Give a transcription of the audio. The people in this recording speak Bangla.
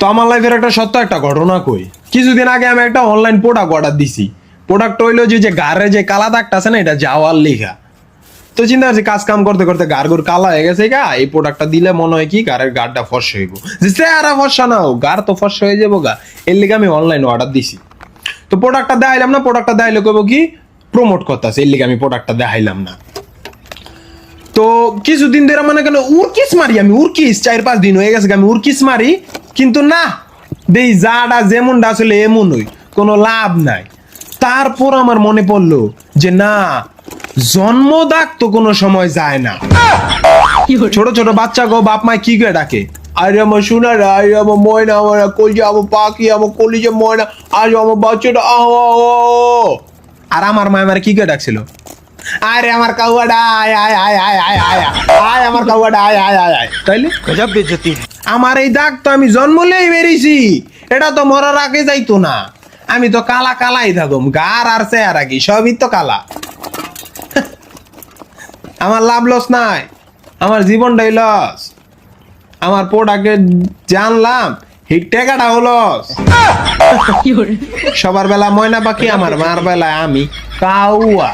তো আমার লাইফের একটা সত্য একটা ঘটনা কই। কিছুদিন আগে আমি একটা অনলাইন প্রোডাক্ট অর্ডার দিছি। প্রোডাক্ট হইলো যে গাড়ে যে কালা দাগটা আছে না, এটা যাওয়ার লেখা। তো চিন্তা করছি কাজ কাম করতে করতে গাড় গুড় কালা হয়ে গেছে গা, এই প্রোডাক্টটা দিলে মনে হয় কি গাড়ের গাড়টা ফর্সা হইব। যে চেহারা ফর্সা না হোক, গাড় তো ফর্সা হয়ে যাবো গা, এর লিগে আমি অনলাইন অর্ডার দিছি। তো প্রোডাক্টটা দেখাইলাম না, প্রোডাক্টটা দেখাইলে কইব কি প্রমোট করতেছে, এর লিগে আমি প্রোডাক্টটা দেখাইলাম না। তো কিছুদিন ধরে মনে কেন উরকিস মারি, আমি উরকিস 4-5 দিন হয়ে গেছে আমি উরকিস মারি, কিন্তু না দেই যাটা যেমনটা আসলে এমনই, কোনো লাভ নাই। তারপর আমার মনে পড়লো যে না, জন্মদাগ তো কোনো সময় যায় না। ছোট ছোট বাচ্চা গো বাপ মায় কি করে ডাকে, আরে আমার সোনা রে, আরে আমার ময়না, আমার কলজা, আমার পাখি, আমার কলিজা ময়না, আজ আমার বাচ্চাটা আর আমার মা আমার কি করে ডাকছিল, আরে আমার কাউয়াটা আয় আয় আয় আয় আয় আয় আয়, আমার কাউয়াটা আয় আয় আয় আয়। তাইলে गजब बेइज्जती। আমার এই দাগ তো আমি জন্মলেই বেরিয়েছি, এটা তো মরার আগে যাইতো না। আমি তো কালা কালাই থাকুম, গার আর চেহারা কি সবই তো কালা। আমার লাভ লস নাই, আমার জীবনটাই লস। আমার প্রোডাক্টে জানলাম এই টাকাটা হলো সবার বেলা ময়না পাখি, আমার মার বেলায় আমি কাউয়া।